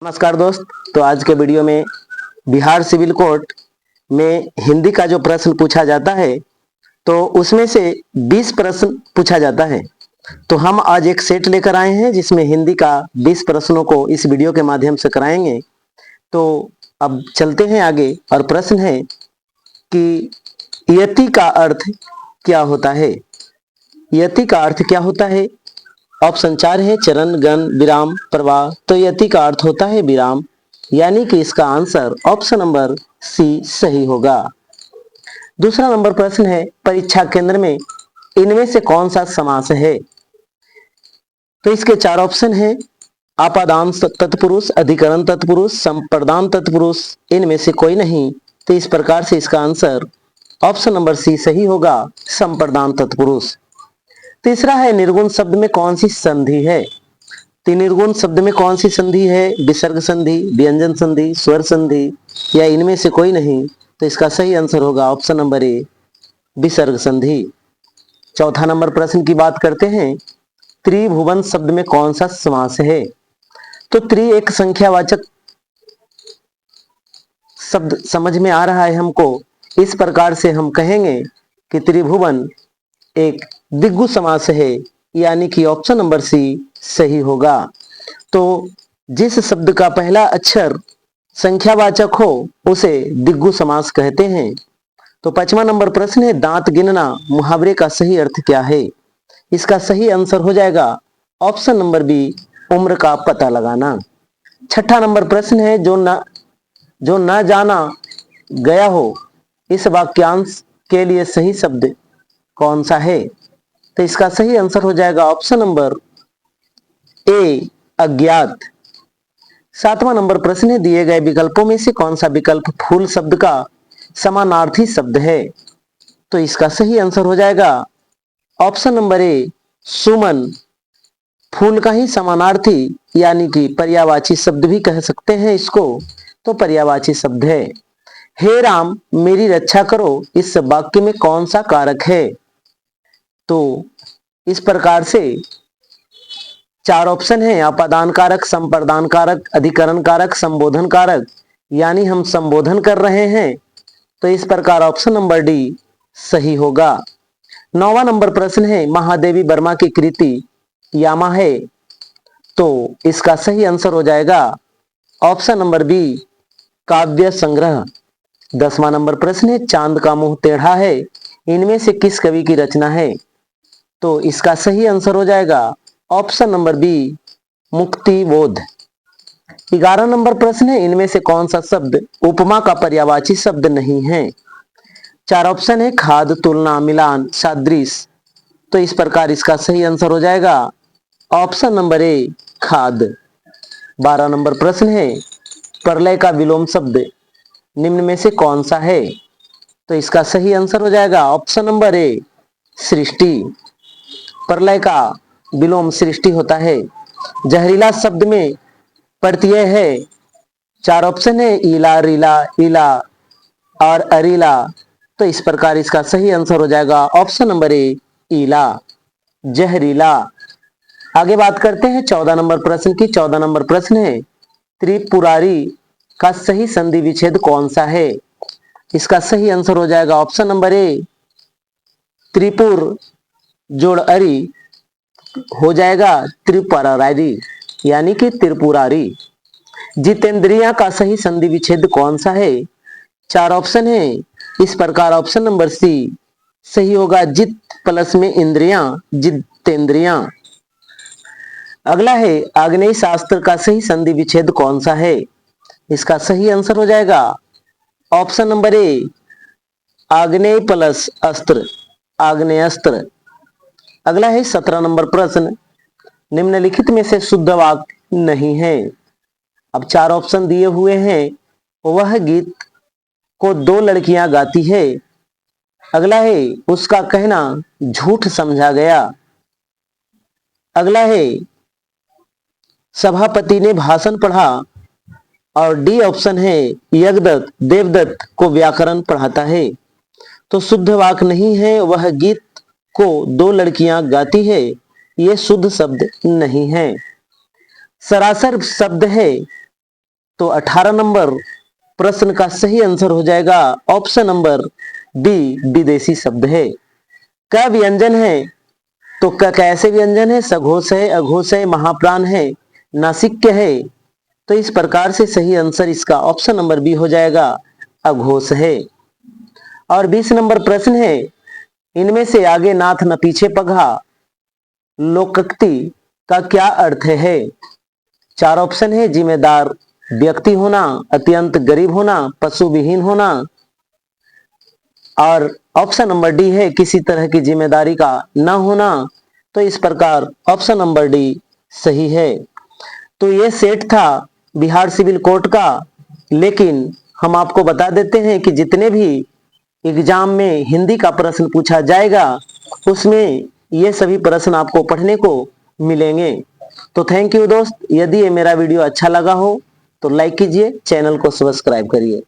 नमस्कार दोस्त। तो आज के वीडियो में बिहार सिविल कोर्ट में हिंदी का जो प्रश्न पूछा जाता है तो उसमें से 20 प्रश्न पूछा जाता है। तो हम आज एक सेट लेकर आए हैं जिसमें हिंदी का 20 प्रश्नों को इस वीडियो के माध्यम से कराएंगे। तो अब चलते हैं आगे और प्रश्न है कि यति का अर्थ क्या होता है। यति का अर्थ क्या होता है? ऑप्शन 4 है चरण, गण, विराम, प्रवाह। तो यति का अर्थ होता है विराम, यानी कि इसका आंसर ऑप्शन नंबर सी सही होगा। दूसरा नंबर प्रश्न है परीक्षा केंद्र में इनमें से कौन सा समास है। तो इसके 4 ऑप्शन है आपादान तत्पुरुष, अधिकरण तत्पुरुष, संप्रदान तत्पुरुष, इनमें से कोई नहीं। तो इस प्रकार से इसका आंसर ऑप्शन नंबर सी सही होगा, संप्रदान तत्पुरुष। तीसरा है निर्गुण शब्द में कौन सी संधि है। तो निर्गुण शब्द में कौन सी संधि है? विसर्ग संधि, व्यंजन संधि, स्वर संधि, या इनमें से कोई नहीं। तो इसका सही आंसर होगा ऑप्शन नंबर ए, विसर्ग संधि। चौथा नंबर प्रश्न की बात करते हैं त्रिभुवन शब्द में कौन सा समास है। तो त्रि एक संख्यावाचक शब्द समझ में आ रहा है हमको। इस प्रकार से हम कहेंगे कि त्रिभुवन एक द्विगु समास है, यानी कि ऑप्शन नंबर सी सही होगा। तो जिस शब्द का पहला अक्षर संख्यावाचक हो उसे द्विगु समास कहते हैं। तो 5वां नंबर प्रश्न है दांत गिनना मुहावरे का सही अर्थ क्या है। इसका सही आंसर हो जाएगा ऑप्शन नंबर बी, उम्र का पता लगाना। 6ठा नंबर प्रश्न है जो न जाना गया हो, इस वाक्यांश के लिए सही शब्द कौन सा है। तो इसका सही आंसर हो जाएगा ऑप्शन नंबर ए, अज्ञात। 7वां नंबर प्रश्न है दिए गए विकल्पों में से कौन सा विकल्प फूल शब्द का समानार्थी शब्द है। तो इसका सही आंसर हो जाएगा ऑप्शन नंबर ए, सुमन। फूल का ही समानार्थी यानी कि पर्यायवाची शब्द भी कह सकते हैं इसको, तो पर्यायवाची शब्द है। हे राम मेरी रक्षा करो, इस वाक्य में कौन सा कारक है। तो इस प्रकार से 4 ऑप्शन है अपादान कारक, संप्रदान कारक, अधिकरण कारक, संबोधन कारक, यानी हम संबोधन कर रहे हैं। तो इस प्रकार ऑप्शन नंबर डी सही होगा। 9वां नंबर प्रश्न है महादेवी वर्मा की कृति यामा है। तो इसका सही आंसर हो जाएगा ऑप्शन नंबर बी, काव्य संग्रह। 10वां नंबर प्रश्न है चांद का मुंह टेढ़ा है, इनमें से किस कवि की रचना है। तो इसका सही आंसर हो जाएगा ऑप्शन नंबर बी, मुक्ति बोध। 11 नंबर प्रश्न है इनमें से कौन सा शब्द उपमा का पर्यायवाची शब्द नहीं है। 4 ऑप्शन है खाद, तुलना, मिलान, सादृश। तो इस प्रकार इसका सही आंसर हो जाएगा ऑप्शन नंबर ए, खाद। 12 नंबर प्रश्न है प्रलय का विलोम शब्द निम्न में से कौन सा है। तो इसका सही आंसर हो जाएगा ऑप्शन नंबर ए, सृष्टि। प्रलय का विलोम सृष्टि होता है। जहरीला शब्द में प्रत्यय है। 4 ऑप्शन है ईला, रीला, इला और अरीला। तो इस प्रकार इसका सही आंसर हो जाएगा ऑप्शन नंबर ए, ईला, जहरीला। आगे बात करते हैं 14 नंबर प्रश्न की। 14 नंबर प्रश्न है त्रिपुरारी का सही संधि विच्छेद कौन सा है। इसका सही आंसर हो जाएगा ऑप्शन नंबर ए, त्रिपुर जोड़ अरी हो जाएगा त्रिपुरारी, यानी कि त्रिपुरारी। जितेंद्रिया का सही संधि विच्छेद कौन सा है। 4 ऑप्शन है, इस प्रकार ऑप्शन नंबर सी सही होगा, जित प्लस में इंद्रियां, जितेंद्रिया। अगला है आग्नेय शास्त्र का सही संधि विच्छेद कौन सा है। इसका सही आंसर हो जाएगा ऑप्शन नंबर ए, आग्नेय प्लस अस्त्र, आग्नेयस्त्र। अगला है 17 नंबर प्रश्न निम्नलिखित में से शुद्ध वाक्य नहीं है। अब 4 ऑप्शन दिए हुए हैं वह गीत को 2 लड़कियां गाती है। अगला है उसका कहना झूठ समझा गया। अगला है सभापति ने भाषण पढ़ा। और डी ऑप्शन है यज्ञदत्त देवदत्त को व्याकरण पढ़ाता है। तो शुद्ध वाक्य नहीं है वह गीत को 2 लड़कियां गाती है, ये शुद्ध शब्द नहीं है। सरासर शब्द है तो 18 नंबर प्रश्न का सही आंसर हो जाएगा ऑप्शन नंबर बी, विदेशी शब्द है। क व्यंजन है तो क कैसे व्यंजन है? सघोष है, अघोष है, महाप्राण है, नासिक्य है। तो इस प्रकार से सही आंसर इसका ऑप्शन नंबर बी हो जाएगा, अघोष है। और 20 नंबर प्रश्न है, इनमें से आगे नाथ न पीछे पघा लोकोक्ति का क्या अर्थ है? 4 ऑप्शन है, जिम्मेदार व्यक्ति होना, अत्यंत गरीब होना, पशु विहीन होना, और ऑप्शन नंबर डी है किसी तरह की जिम्मेदारी का न होना। तो इस प्रकार ऑप्शन नंबर डी सही है। तो ये सेट था बिहार सिविल कोर्ट का, लेकिन हम आपको बता देते हैं कि जितने भी एग्जाम में हिंदी का प्रश्न पूछा जाएगा उसमें ये सभी प्रश्न आपको पढ़ने को मिलेंगे। तो थैंक यू दोस्त। यदि ये मेरा वीडियो अच्छा लगा हो तो लाइक कीजिए, चैनल को सब्सक्राइब करिए।